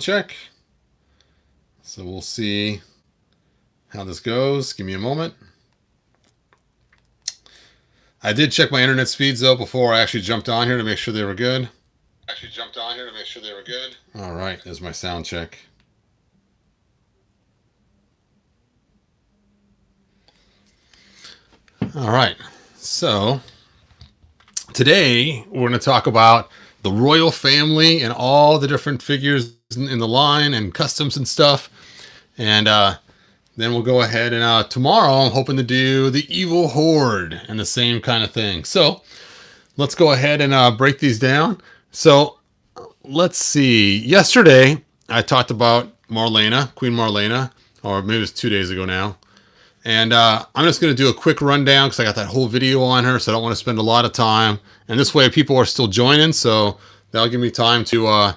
check. So we'll see how this goes. Give me a moment. I did check my internet speeds though before I actually jumped on here to make sure they were good. All right, there's my sound check. All right, so today we're going to talk about the royal family and all the different figures in the line and customs and stuff. And then we'll go ahead and tomorrow I'm hoping to do the evil horde and the same kind of thing. So let's go ahead and break these down. So let's see. Yesterday I talked about Marlena, Queen Marlena, or maybe it was 2 days ago now. And I'm just going to do a quick rundown because I got that whole video on her, so I don't want to spend a lot of time. And this way people are still joining, so that'll give me time to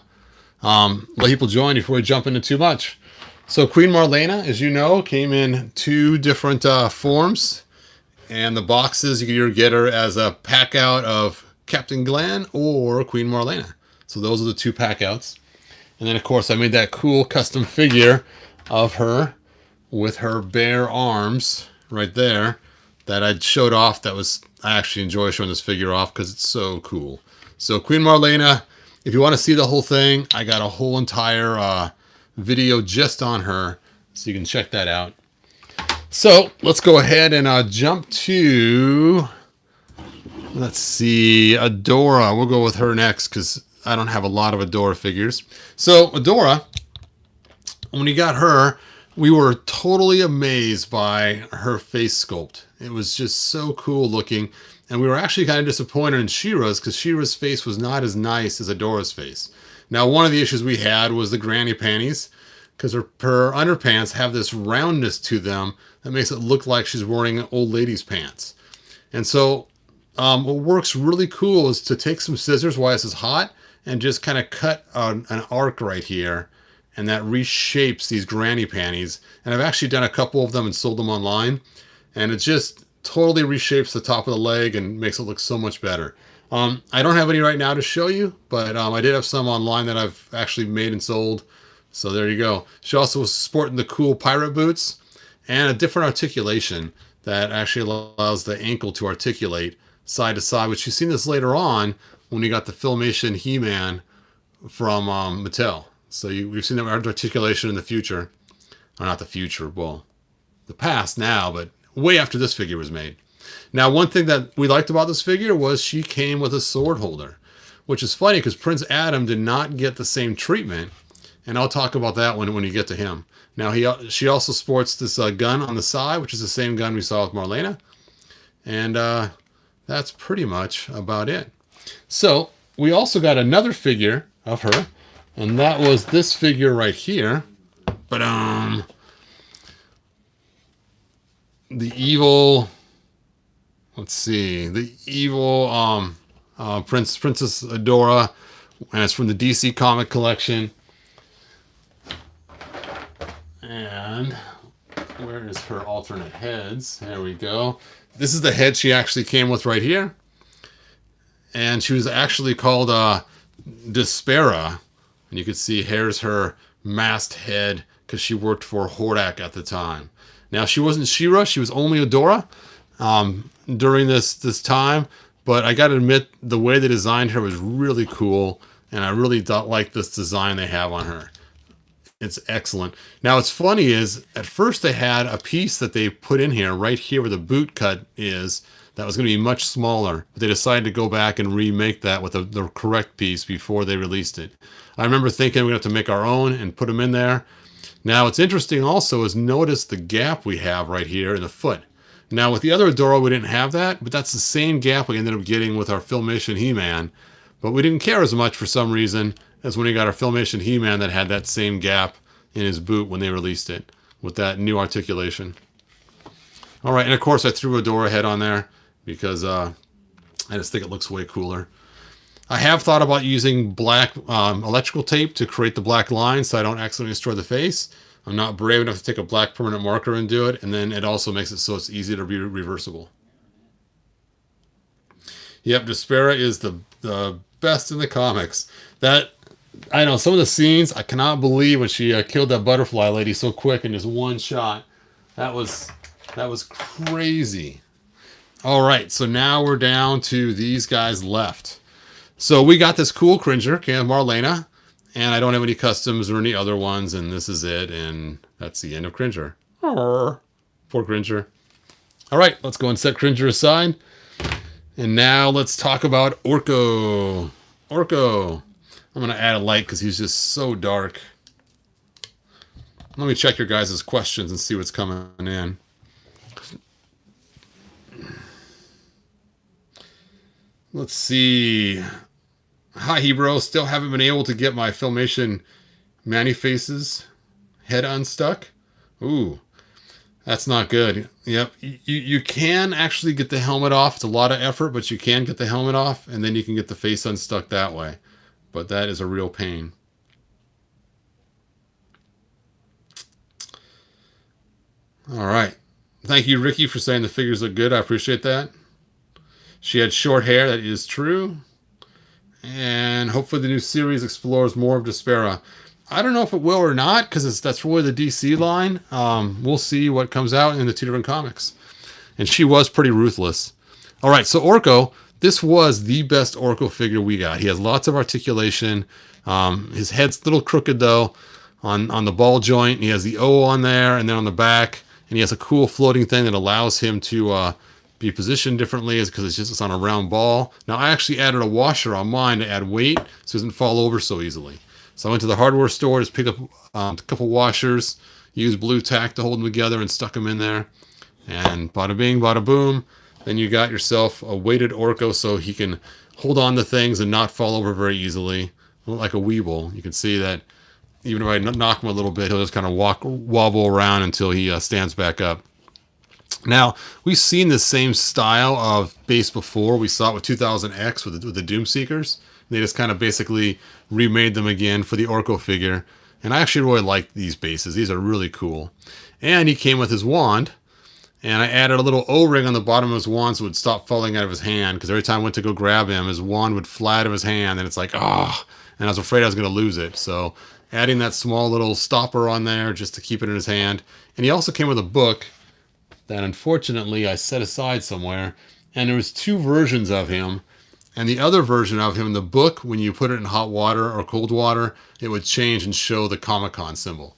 let people join before we jump into too much. So Queen Marlena, as you know, came in 2 different forms. And the boxes, you can either get her as a pack out of Captain Glenn or Queen Marlena. So those are the 2 pack outs. And then, of course, I made that cool custom figure of her with her bare arms right there that I showed off. I actually enjoy showing this figure off because it's so cool. So Queen Marlena, if you want to see the whole thing, I got a whole entire video just on her, so you can check that out. So let's go ahead and jump to, let's see, Adora. We'll go with her next because I don't have a lot of Adora figures. So Adora, when you got her, we were totally amazed by her face sculpt. It was just so cool looking. And we were actually kind of disappointed in She-Ra's because She-Ra's face was not as nice as Adora's face. Now, one of the issues we had was the granny panties because her underpants have this roundness to them that makes it look like she's wearing an old lady's pants. And so what works really cool is to take some scissors while this is hot and just kind of cut an arc right here. And that reshapes these granny panties. And I've actually done a couple of them and sold them online. And it just totally reshapes the top of the leg and makes it look so much better. I don't have any right now to show you, but I did have some online that I've actually made and sold. So there you go. She also was sporting the cool pirate boots and a different articulation that actually allows the ankle to articulate side to side, which you've seen this later on when you got the Filmation He-Man from Mattel. So we've seen that articulation in the future. Or not the future, well, the past now, but way after this figure was made. Now, one thing that we liked about this figure was she came with a sword holder, which is funny because Prince Adam did not get the same treatment. And I'll talk about that when you get to him. Now, she also sports this gun on the side, which is the same gun we saw with Marlena. And that's pretty much about it. So we also got another figure of her. And that was this figure right here. But the evil, let's see, the evil Princess Adora, and it's from the DC comic collection. And where is her alternate heads? There we go. This is the head she actually came with right here. And she was actually called Despera. And you can see here's her masked head because she worked for Hordak at the time. Now, she wasn't She-Ra. She was only Adora during this time. But I got to admit, the way they designed her was really cool. And I really don't like this design they have on her. It's excellent. Now, what's funny is, at first they had a piece that they put in here, right here where the boot cut is, that was going to be much smaller. But they decided to go back and remake that with the correct piece before they released it. I remember thinking we're going to have to make our own and put them in there. Now, what's interesting also is notice the gap we have right here in the foot. Now, with the other Adora, we didn't have that, but that's the same gap we ended up getting with our Filmation He-Man. But we didn't care as much for some reason as when we got our Filmation He-Man that had that same gap in his boot when they released it with that new articulation. All right, and of course I threw Adora head on there because I just think it looks way cooler. I have thought about using black electrical tape to create the black line so I don't accidentally destroy the face. I'm not brave enough to take a black permanent marker and do it, and then it also makes it so it's easy to be reversible. Yep, Despera is the best in the comics. That I know some of the scenes, I cannot believe when she killed that butterfly lady so quick in just one shot. That was crazy. All right, so now we're down to these guys left. So we got this cool Cringer, Marlena, and I don't have any customs or any other ones, and this is it, and that's the end of Cringer. Arr, poor Cringer. All right, let's go and set Cringer aside. And now let's talk about Orco. Orco. I'm going to add a light because he's just so dark. Let me check your guys' questions and see what's coming in. Let's see. Hi, Hebrew. Still haven't been able to get my Filmation Manifaces head unstuck. Ooh, that's not good. Yep, you can actually get the helmet off. It's a lot of effort, but you can get the helmet off, and then you can get the face unstuck that way. But that is a real pain. All right. Thank you, Ricky, for saying the figures look good. I appreciate that. She had short hair. That is true. And hopefully the new series explores more of Despera. I don't know if it will or not, because that's really the DC line. We'll see what comes out in the two different comics. And she was pretty ruthless. All right, so Orco, this was the best Orco figure we got. He has lots of articulation. His head's a little crooked, though, on the ball joint. He has the O on there, and then on the back. And he has a cool floating thing that allows him to be positioned differently, because it's on a round ball. Now, I actually added a washer on mine to add weight so it doesn't fall over so easily. So I went to the hardware store, just picked up a couple washers, used blue tack to hold them together, and stuck them in there. And bada bing, bada boom. Then you got yourself a weighted Orco so he can hold on to things and not fall over very easily. Like a Weeble. You can see that even if I knock him a little bit, he'll just kind of wobble around until he stands back up. Now, we've seen the same style of base before. We saw it with 2000X with the Doomseekers. They just kind of basically remade them again for the Orco figure. And I actually really like these bases. These are really cool. And he came with his wand. And I added a little O-ring on the bottom of his wand so it would stop falling out of his hand. Because every time I went to go grab him, his wand would fly out of his hand. And it's like, ah. And I was afraid I was going to lose it. So adding that small little stopper on there just to keep it in his hand. And he also came with a book that unfortunately I set aside somewhere. And there was two versions of him. And the other version of him, the book, when you put it in hot water or cold water, it would change and show the Comic-Con symbol.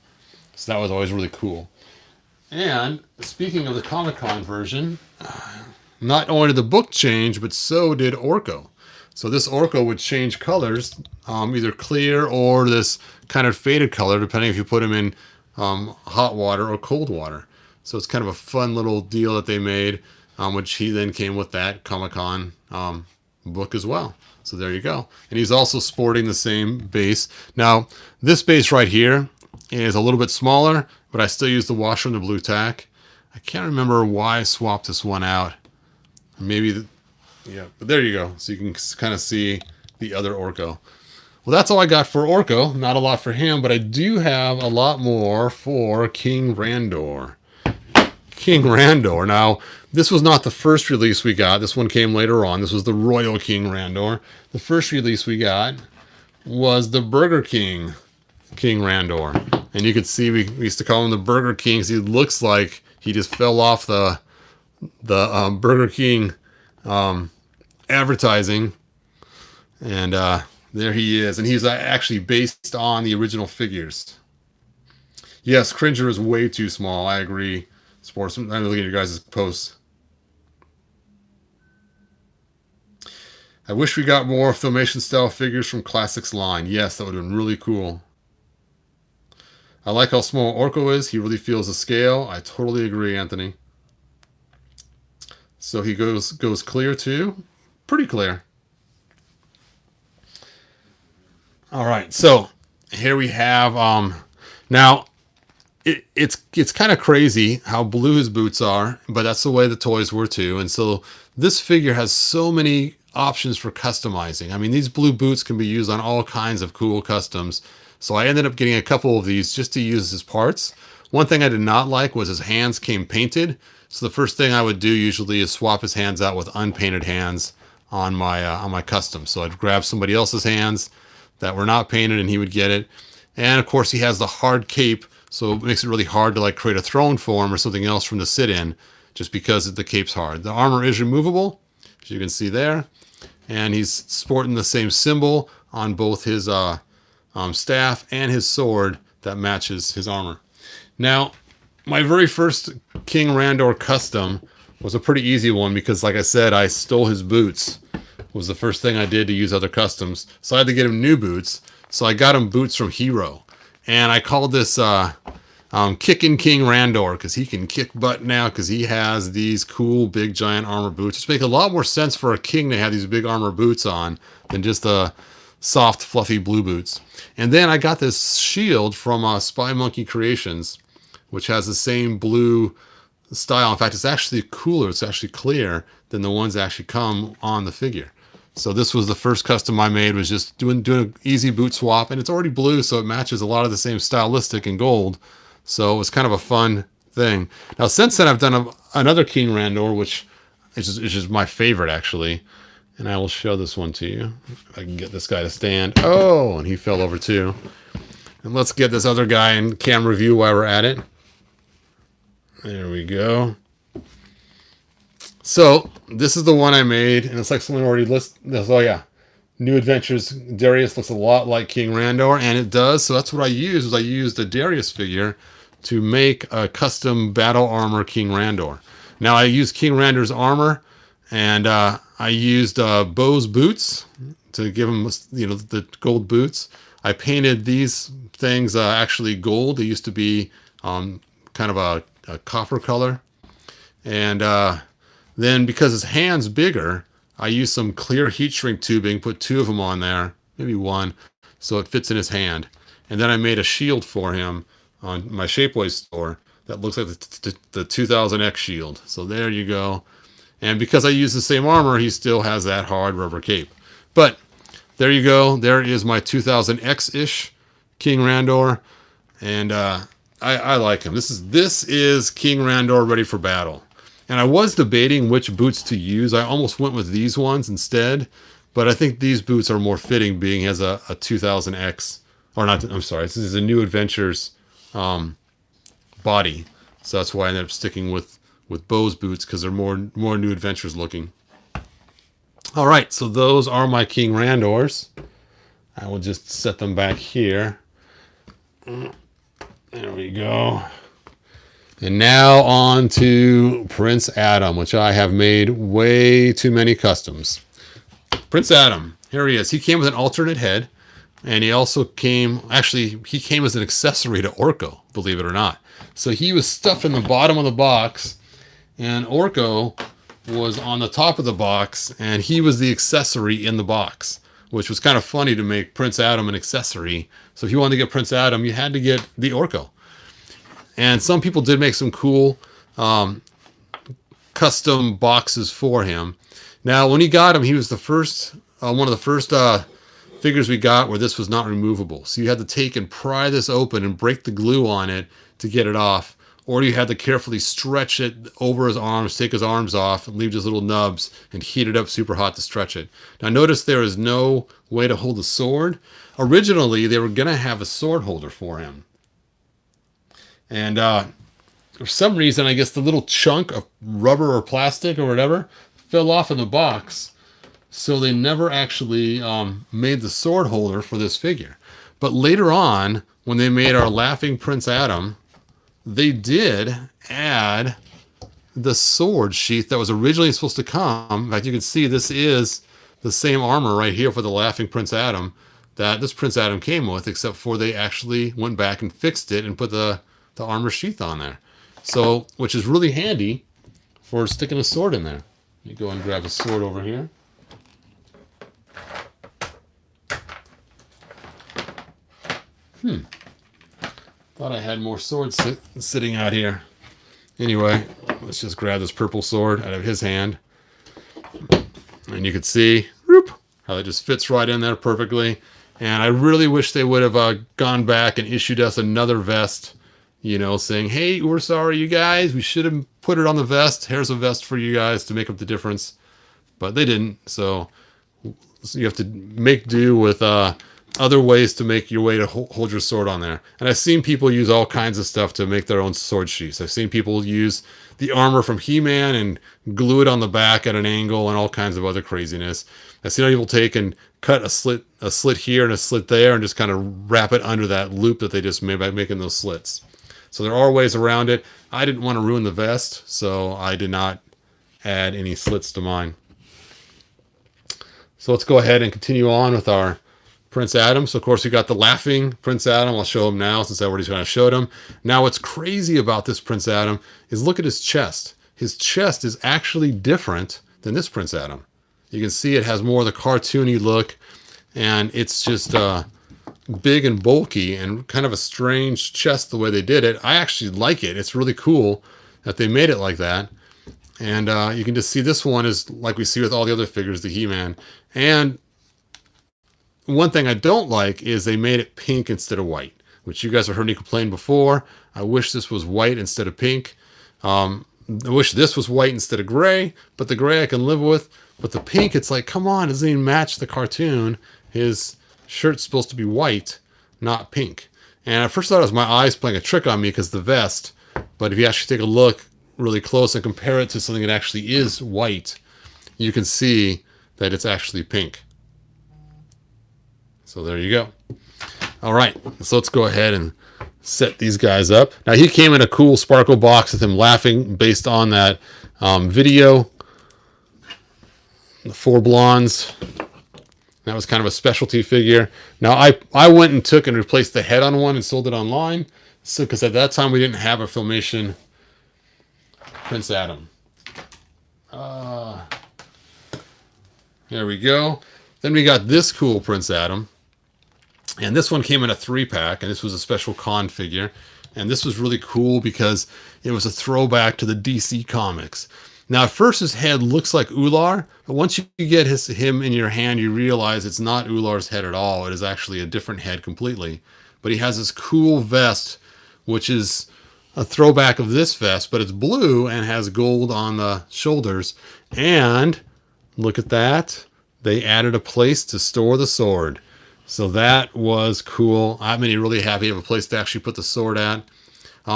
So that was always really cool. And speaking of the Comic-Con version, not only did the book change, but so did Orco. So this Orco would change colors, either clear or this kind of faded color, depending if you put him in hot water or cold water. So it's kind of a fun little deal that they made, which he then came with that Comic-Con book as well. So there you go. And he's also sporting the same base. Now, this base right here is a little bit smaller, but I still use the washer and the blue tack. I can't remember why I swapped this one out. Maybe, yeah, but there you go. So you can kind of see the other Orco. Well, that's all I got for Orco. Not a lot for him, but I do have a lot more for King Randor. King Randor. Now, this was not the first release we got. This one came later on. This was the Royal King Randor. The first release we got was the Burger King King Randor. And you could see we used to call him the Burger King because he looks like he just fell off the Burger King advertising. And there he is. And he's actually based on the original figures. Yes, Cringer is way too small. I agree. Sports. I'm looking at your guys' posts. I wish we got more Filmation style figures from Classics line. Yes, that would have been really cool. I like how small Orco is. He really feels the scale. I totally agree, Anthony. So he goes clear too. Pretty clear. All right, so here we have now it's kind of crazy how blue his boots are, but that's the way the toys were too. And so this figure has so many options for customizing. I mean, these blue boots can be used on all kinds of cool customs. So I ended up getting a couple of these just to use as parts. One thing I did not like was his hands came painted. So the first thing I would do usually is swap his hands out with unpainted hands on my custom. So I'd grab somebody else's hands, that were not painted, and he would get it. And of course, he has the hard cape, so it makes it really hard to like create a throne for him or something else from the sit-in, just because the cape's hard. The armor is removable, as you can see there, and he's sporting the same symbol on both his staff and his sword that matches his armor. Now, my very first King Randor custom was a pretty easy one because, like I said, I stole his boots. Was the first thing I did to use other customs. So I had to get him new boots. So I got him boots from Hero. And I called this Kickin' King Randor because he can kick butt now because he has these cool big giant armor boots, which make a lot more sense for a king to have these big armor boots on than just the soft, fluffy blue boots. And then I got this shield from Spy Monkey Creations, which has the same blue style. In fact, it's actually cooler. It's actually clear than the ones that actually come on the figure. So this was the first custom I made, was just doing an easy boot swap, and it's already blue, so it matches a lot of the same stylistic and gold. So it was kind of a fun thing. Now, since then, I've done another King Randor, which is just my favorite, actually. And I will show this one to you. If I can get this guy to stand. Oh, and he fell over too. And let's get this other guy in camera view while we're at it. There we go. So this is the one I made, and it's like someone already listed this. Oh yeah, New Adventures Darius looks a lot like King Randor, and it does. So that's what I used. I used a Darius figure to make a custom battle armor King Randor. Now I used King Randor's armor, and I used Bo's boots to give him, the gold boots. I painted these things actually gold. They used to be kind of a copper color, and then because his hand's bigger, I used some clear heat shrink tubing, put 2 of them on there, maybe 1, so it fits in his hand. And then I made a shield for him on my Shapeways store that looks like the 2000X shield. So there you go. And because I use the same armor, he still has that hard rubber cape. But there you go. There is my 2000X-ish King Randor. And I like him. This is King Randor ready for battle. And I was debating which boots to use. I almost went with these ones instead, but I think these boots are more fitting, being he has a 2000X, or not, I'm sorry, this is a New Adventures body. So that's why I ended up sticking with Bo's boots, because they're more New Adventures looking. All right, so those are my King Randors. I will just set them back here. There we go. And now on to Prince Adam, which I have made way too many customs. Prince Adam, here he is. He came with an alternate head, and he also came as an accessory to Orco, believe it or not. So he was stuffed in the bottom of the box, and Orco was on the top of the box, and he was the accessory in the box, which was kind of funny to make Prince Adam an accessory. So if you wanted to get Prince Adam, you had to get the Orco. And some people did make some cool custom boxes for him. Now, when he got him, he was the first, one of the first figures we got where this was not removable. So you had to take and pry this open and break the glue on it to get it off. Or you had to carefully stretch it over his arms, take his arms off, and leave just little nubs and heat it up super hot to stretch it. Now, notice there is no way to hold the sword. Originally, they were going to have a sword holder for him. And for some reason, I guess the little chunk of rubber or plastic or whatever fell off in the box. So they never actually made the sword holder for this figure. But later on, when they made our Laughing Prince Adam, they did add the sword sheath that was originally supposed to come. In fact, you can see this is the same armor right here for the Laughing Prince Adam that this Prince Adam came with, except for they actually went back and fixed it and put the armor sheath on there. So, which is really handy for sticking a sword in there. Let me go and grab a sword over here. Thought I had more swords sitting out here. Anyway, let's just grab this purple sword out of his hand. And you can see whoop, how it just fits right in there perfectly. And I really wish they would have gone back and issued us another vest, you know, saying, hey, we're sorry, you guys. We should have put it on the vest. Here's a vest for you guys to make up the difference. But they didn't. So you have to make do with the other ways to make your way to hold your sword on there. And I've seen people use all kinds of stuff to make their own sword sheaths. I've seen people use the armor from He-Man and glue it on the back at an angle and all kinds of other craziness. I've seen people take and cut a slit here and a slit there and just kind of wrap it under that loop that they just made by making those slits. So there are ways around it. I didn't want to ruin the vest, so I did not add any slits to mine. So let's go ahead and continue on with our Prince Adam. So of course we got the laughing Prince Adam. I'll show him now since I already kind of showed him. Now what's crazy about this Prince Adam is look at his chest. His chest is actually different than this Prince Adam. You can see it has more of the cartoony look, and it's just big and bulky and kind of a strange chest the way they did it. I actually like it. It's really cool that they made it like that. And you can just see this one is like we see with all the other figures, the He-Man. And one thing I don't like is they made it pink instead of white, which you guys have heard me complain before. I wish this was white instead of pink. I wish this was white instead of gray, but the gray I can live with. But the pink, it's like, come on, it doesn't even match the cartoon. His shirt's supposed to be white, not pink. And I first thought it was my eyes playing a trick on me because the vest. But if you actually take a look really close and compare it to something that actually is white, you can see that it's actually pink. So there you go. All right, so let's go ahead and set these guys up. Now he came in a cool sparkle box with him laughing based on that video. The 4 blondes. That was kind of a specialty figure. Now I went and took and replaced the head on one and sold it online. So because at that time we didn't have a Filmation Prince Adam. There we go. Then we got this cool Prince Adam. And this one came in a 3-pack, and this was a special con figure. And this was really cool because it was a throwback to the DC comics. Now, at first his head looks like Ular, but once you get him in your hand, you realize it's not Ular's head at all. It is actually a different head completely. But he has this cool vest, which is a throwback of this vest, but it's blue and has gold on the shoulders. And look at that. They added a place to store the sword. So that was cool. I'm really happy to have a place to actually put the sword at.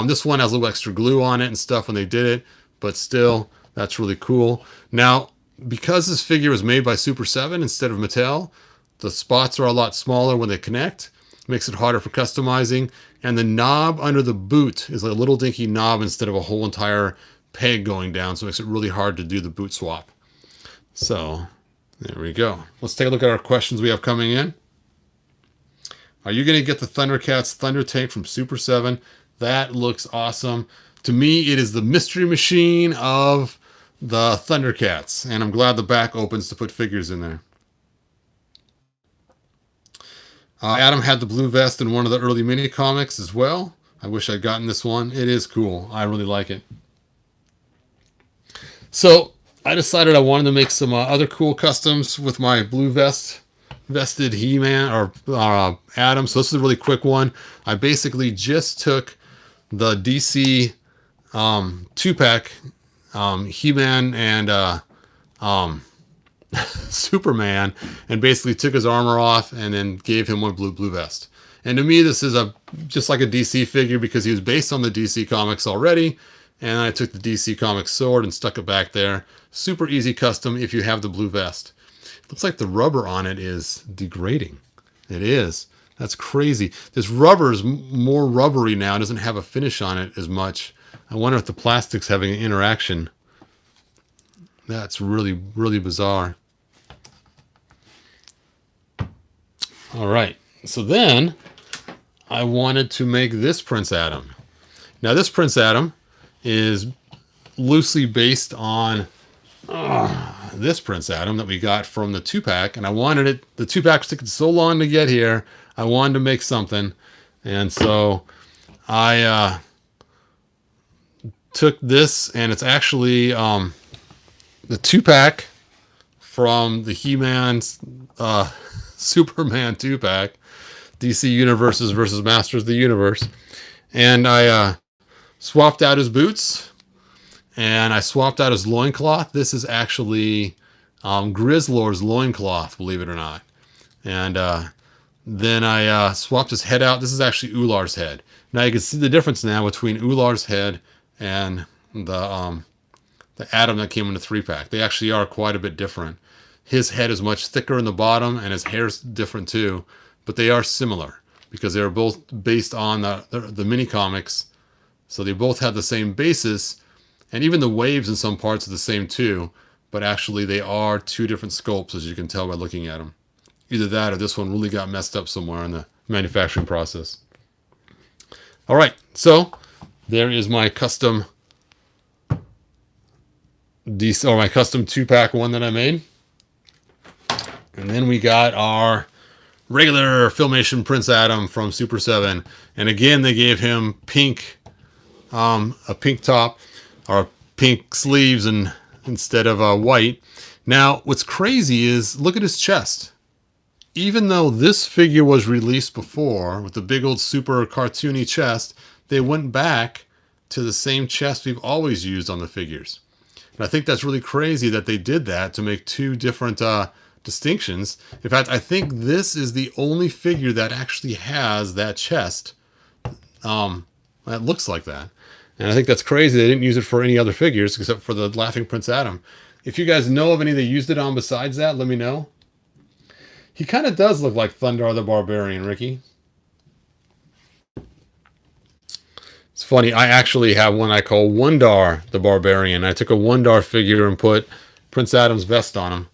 This one has a little extra glue on it and stuff when they did it, but still, that's really cool. Now, because this figure was made by Super 7 instead of Mattel, the spots are a lot smaller when they connect. Makes it harder for customizing. And the knob under the boot is a little dinky knob instead of a whole entire peg going down, so it makes it really hard to do the boot swap. So, there we go. Let's take a look at our questions we have coming in. Are you going to get the Thundercats Thunder Tank from Super 7? That looks awesome. To me, it is the mystery machine of the Thundercats. And I'm glad the back opens to put figures in there. Adam had the blue vest in one of the early mini comics as well. I wish I'd gotten this one. It is cool. I really like it. So I decided I wanted to make some other cool customs with my blue vested He-Man or Adam. So this is a really quick one. I basically just took the DC 2-pack He-Man and Superman and basically took his armor off and then gave him one blue vest. And to me, this is just like a DC figure because he was based on the DC comics already. And I took the DC Comics sword and stuck it back there. Super easy custom if you have the blue vest. Looks like the rubber on it is degrading. It is. That's crazy. This rubber is more rubbery now. It doesn't have a finish on it as much. I wonder if the plastic's having an interaction. That's really, really bizarre. All right. So then I wanted to make this Prince Adam. Now this Prince Adam is loosely based on this Prince Adam that we got from the 2-pack, and I wanted it. The 2-pack was taking so long to get here. I wanted to make something, and so I took this, and it's actually the 2-pack from the He-Man Superman 2-pack, DC Universes versus Masters of the Universe, and I swapped out his boots. And I swapped out his loincloth. This is actually Grizzlor's loincloth, believe it or not. And Then I swapped his head out. This is actually Ular's head. Now you can see the difference now between Ular's head and the Adam that came in the 3-pack. They actually are quite a bit different. His head is much thicker in the bottom, and his hair's different too. But they are similar because they are both based on the mini comics. So they both have the same basis, and even the waves in some parts are the same too. But actually, they are two different sculpts, as you can tell by looking at them. Either that or this one really got messed up somewhere in the manufacturing process. All right, so there is my custom my custom 2-pack one that I made. And then we got our regular Filmation Prince Adam from Super 7. And again, they gave him pink, a pink top or pink sleeves and instead of white. Now, what's crazy is look at his chest. Even though this figure was released before with the big old super cartoony chest, they went back to the same chest we've always used on the figures. And I think that's really crazy that they did that to make two different distinctions. In fact, I think this is the only figure that actually has that chest that looks like that. And I think that's crazy. They didn't use it for any other figures except for the Laughing Prince Adam. If you guys know of any that used it on besides that, let me know. He kind of does look like Thundar the Barbarian, Ricky. It's funny, I actually have one I call Wondar the Barbarian. I took a Wondar figure and put Prince Adam's vest on him.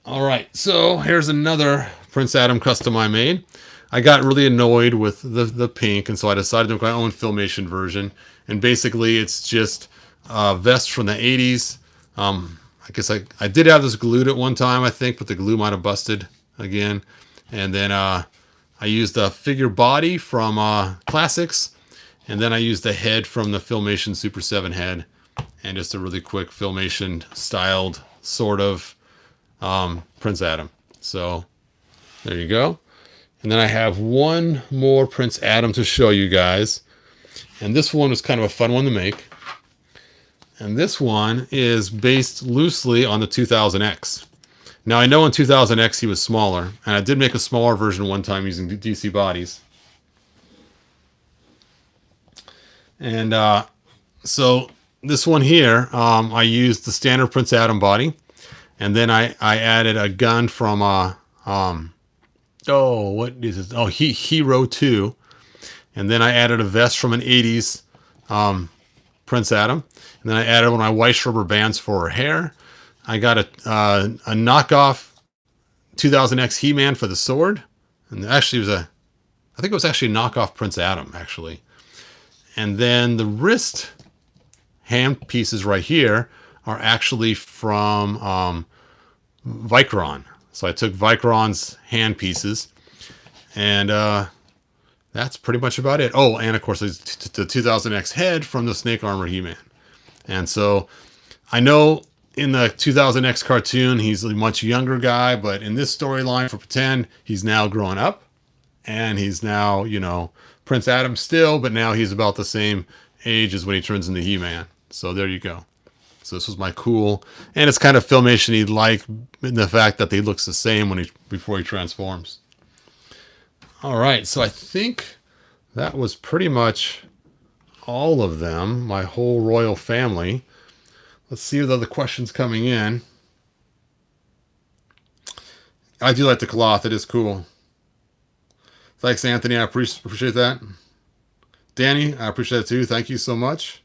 All right, so here's another Prince Adam custom I made. I got really annoyed with the pink, and so I decided to make my own Filmation version. And basically, it's just a vest from the 80s. I guess I did have this glued at one time, I think, but the glue might have busted again. And then I used the figure body from Classics. And then I used the head from the Filmation Super 7 head. And just a really quick Filmation styled sort of Prince Adam. So there you go. And then I have one more Prince Adam to show you guys. And this one was kind of a fun one to make. And this one is based loosely on the 2000X. Now, I know in 2000X he was smaller, and I did make a smaller version one time using DC bodies. And so this one here, I used the standard Prince Adam body, and then I added a gun from, what is it? Oh, Hero 2. And then I added a vest from an 80s Prince Adam. And then I added one of my white rubber bands for her hair. I got a knockoff 2000X He-Man for the sword. And actually I think it was actually a knockoff Prince Adam, actually. And then the wrist hand pieces right here are actually from Vicron. So I took Vicron's hand pieces. And that's pretty much about it. Oh, and of course, the 2000X head from the Snake Armor He-Man. And so I know in the 2000X cartoon, he's a much younger guy, but in this storyline for Pretend, he's now grown up and he's now, Prince Adam still, but now he's about the same age as when he turns into He-Man. So there you go. So this was my cool, and it's kind of Filmation-y like in the fact that he looks the same before he transforms. All right, so I think that was pretty much all of them, my whole royal family. Let's see the other questions coming in. I do like the cloth. It is cool. Thanks, Anthony. I appreciate that. Danny, I appreciate it too. Thank you so much.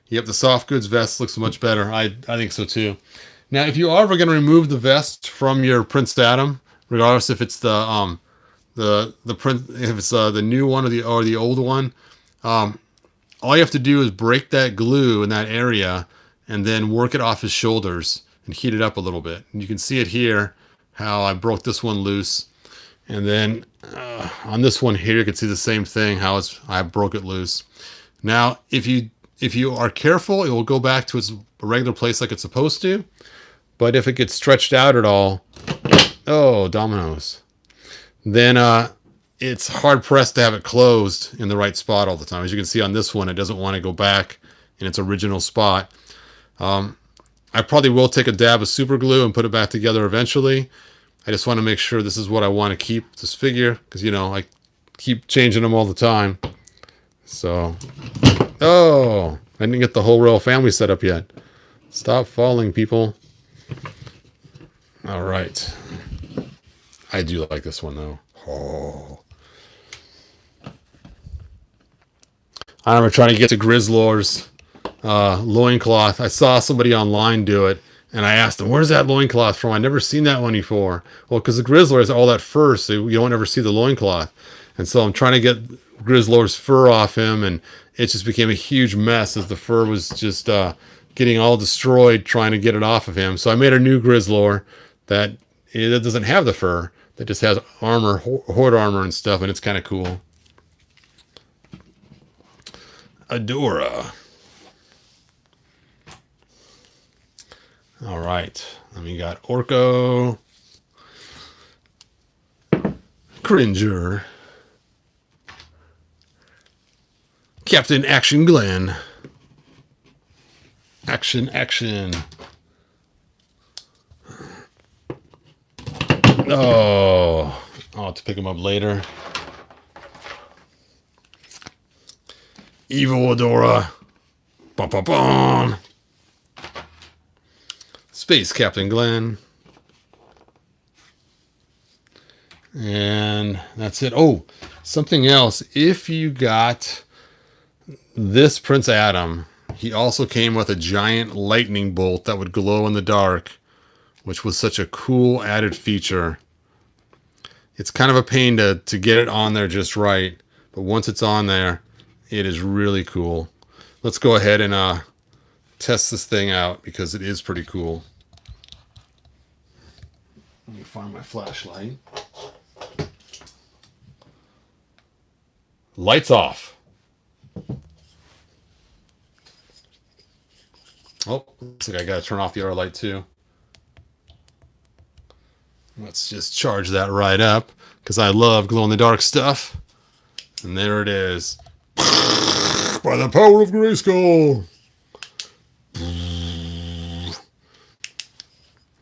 Yep, the soft goods vest looks much better. I think so too. Now, if you are ever going to remove the vest from your Prince Adam, regardless if it's the new one or the old one, all you have to do is break that glue in that area and then work it off his shoulders and heat it up a little bit. And you can see it here, how I broke this one loose. And then on this one here, you can see the same thing, how I broke it loose. Now, if you are careful, it will go back to its regular place like it's supposed to. But if it gets stretched out at all, oh, dominoes, then it's hard pressed to have it closed in the right spot all the time. As you can see on this one, it doesn't want to go back in its original spot. I probably will take a dab of super glue and put it back together eventually. I just want to make sure this is what I want to keep, this figure, because, you know, I keep changing them all the time. So, oh, I didn't get the whole royal family set up yet. Stop falling, people. All right. I do like this one, though. Oh. I remember trying to get to Grizzlor's loincloth. I saw somebody online do it, and I asked them, where's that loincloth from? I've never seen that one before. Well, because the Grizzlor has all that fur, so you don't ever see the loincloth. And so I'm trying to get Grizzlor's fur off him, and it just became a huge mess as the fur was just getting all destroyed trying to get it off of him. So I made a new Grizzlor that it doesn't have the fur, that just has armor, horde armor and stuff, and it's kind of cool. Adora. All right. Then we got Orco. Cringer. Captain Action Glenn. Action, action. Oh, I'll have to pick him up later. Evil Adora. Bum, bum, bum. Space Captain Glenn. And that's it. Oh, something else. If you got this Prince Adam, he also came with a giant lightning bolt that would glow in the dark, which was such a cool added feature. It's kind of a pain to get it on there just right, but once it's on there, it is really cool. Let's go ahead and test this thing out because it is pretty cool. Let me find my flashlight. Lights off. Oh, looks like I gotta turn off the other light too. Let's just charge that right up because I love glow-in-the-dark stuff. And there it is. By the power of Grayskull.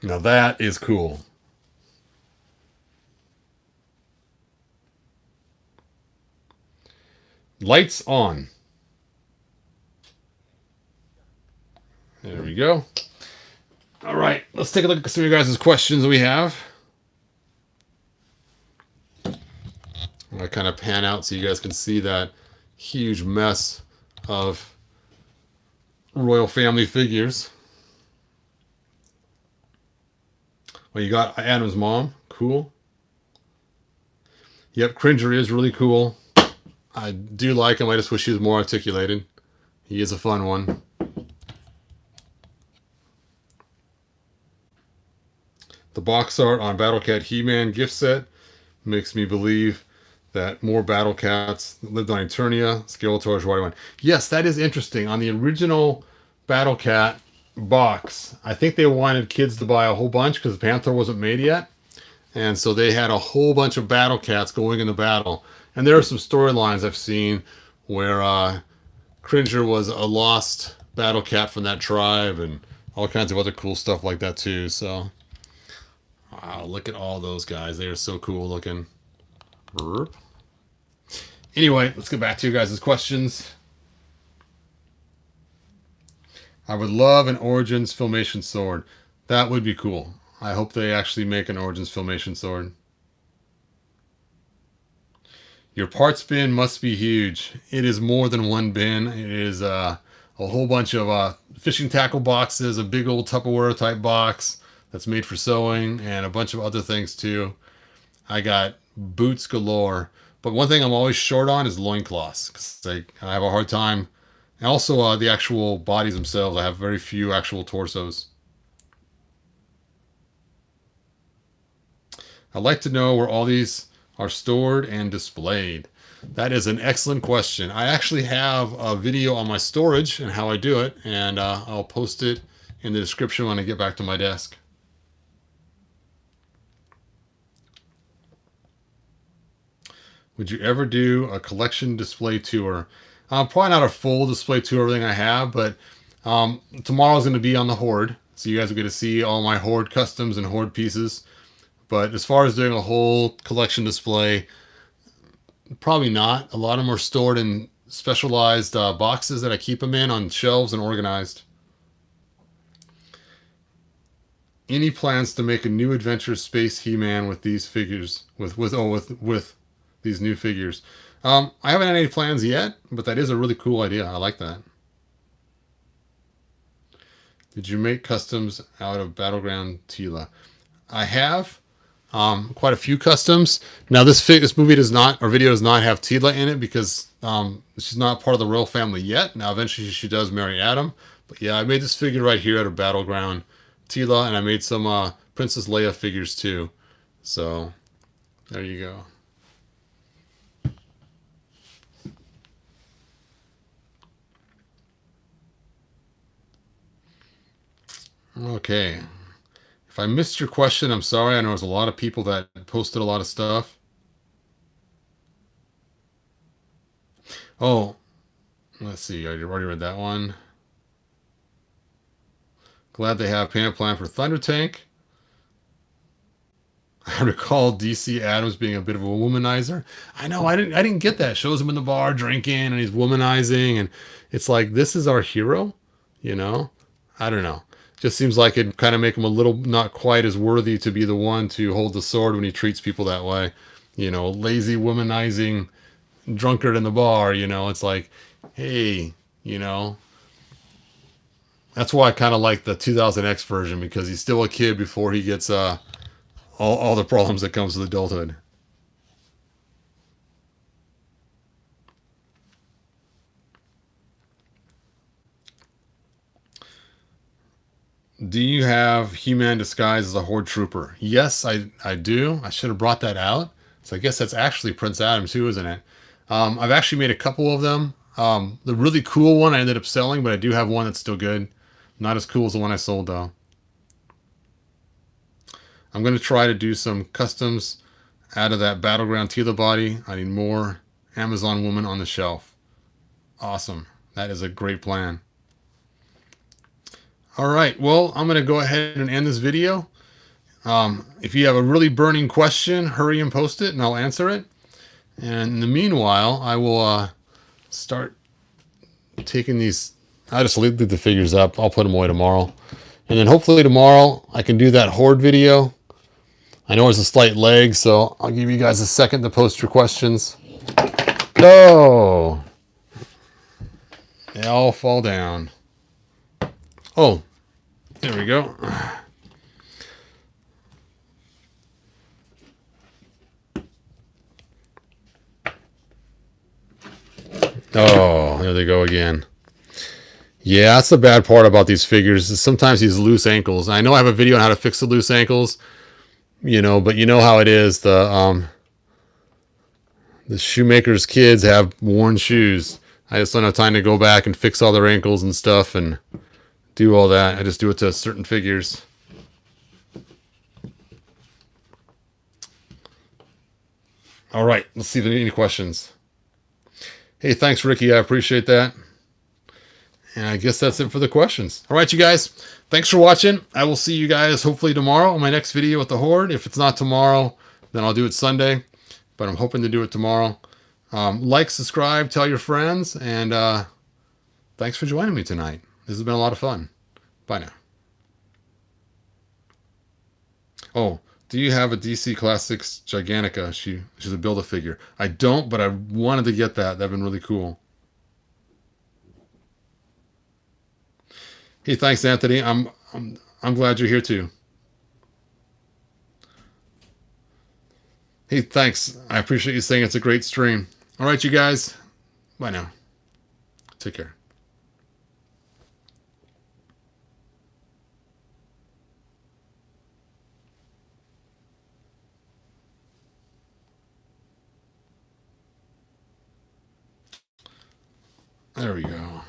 Now that is cool. Lights on. There we go. All right, let's take a look at some of your guys' questions that we have. I kind of pan out so you guys can see that huge mess of royal family figures. Well, you got Adam's mom. Cool. Yep, Cringer is really cool. I do like him. I just wish he was more articulated. He is a fun one. The box art on Battle Cat He-Man gift set makes me believe that more Battle Cats lived on Eternia. Skeletor's right one. Yes, that is interesting. On the original Battle Cat box, I think they wanted kids to buy a whole bunch because Panther wasn't made yet. And so they had a whole bunch of Battle Cats going into battle. And there are some storylines I've seen where Cringer was a lost Battle Cat from that tribe and all kinds of other cool stuff like that too. So, wow, look at all those guys. They are so cool looking. Burp. Anyway, let's get back to you guys' questions. I would love an Origins Filmation sword. That would be cool. I hope they actually make an Origins Filmation sword. Your parts bin must be huge. It is more than one bin. It is a whole bunch of fishing tackle boxes, a big old Tupperware type box that's made for sewing, and a bunch of other things too. I got boots galore. But one thing I'm always short on is loincloths, because I have a hard time. And also the actual bodies themselves. I have very few actual torsos. I'd like to know where all these are stored and displayed. That is an excellent question. I actually have a video on my storage and how I do it, and I'll post it in the description when I get back to my desk. Would you ever do a collection display tour? Probably not a full display tour of everything I have, but tomorrow's going to be on the Horde. So you guys are going to see all my Horde customs and Horde pieces. But as far as doing a whole collection display, probably not. A lot of them are stored in specialized boxes that I keep them in on shelves and organized. Any plans to make a new Adventure Space He-Man with these figures? With these new figures? I haven't had any plans yet, but that is a really cool idea. I like that. Did you make customs out of Battleground Tila? I have quite a few customs. Now this movie does not, or video does not have Tila in it because she's not part of the royal family yet. Now eventually she does marry Adam. But yeah, I made this figure right here out of Battleground Tila, and I made some Princess Leia figures too. So there you go. Okay. If I missed your question, I'm sorry. I know there's a lot of people that posted a lot of stuff. Oh, let's see. I already read that one. Glad they have payment plan for Thunder Tank. I recall DC Adams being a bit of a womanizer. I know. I didn't get that. Shows him in the bar drinking and he's womanizing, and it's like, this is our hero, you know? I don't know. Just seems like it'd kind of make him a little not quite as worthy to be the one to hold the sword when he treats people that way. You know, lazy womanizing drunkard in the bar, you know, it's like, hey, you know. That's why I kind of like the 2000X version, because he's still a kid before he gets all the problems that comes with adulthood. Do you have He-Man disguised as a Horde Trooper? Yes, I do. I should have brought that out. So I guess that's actually Prince Adam too, isn't it? I've actually made a couple of them. The really cool one I ended up selling, but I do have one that's still good. Not as cool as the one I sold though. I'm going to try to do some customs out of that Battleground Tila body. I need more Amazon woman on the shelf. Awesome. That is a great plan. All right. Well, I'm going to go ahead and end this video. If you have a really burning question, hurry and post it and I'll answer it. And in the meanwhile, I will start taking these. I just leave the figures up. I'll put them away tomorrow. And then hopefully tomorrow I can do that Horde video. I know there's a slight lag, so I'll give you guys a second to post your questions. No! They all fall down. Oh, there we go. Oh, there they go again. Yeah, that's the bad part about these figures, is sometimes these loose ankles. I know I have a video on how to fix the loose ankles, you know, but you know how it is. The shoemaker's kids have worn shoes. I just don't have time to go back and fix all their ankles and stuff and do all that. I just do it to certain figures. All right, let's see if there are any questions. Hey, thanks, Ricky. I appreciate that. And I guess that's it for the questions. All right, you guys. Thanks for watching. I will see you guys hopefully tomorrow on my next video with the Horde. If it's not tomorrow, then I'll do it Sunday. But I'm hoping to do it tomorrow. Like, subscribe, tell your friends. And thanks for joining me tonight. This has been a lot of fun. Bye now. Oh, do you have a DC Classics Gigantica? She's a Build-A-Figure. I don't, but I wanted to get that. That'd been really cool. Hey, thanks, Anthony. I'm glad you're here too. Hey, thanks. I appreciate you saying it's a great stream. All right, you guys. Bye now. Take care. There we go.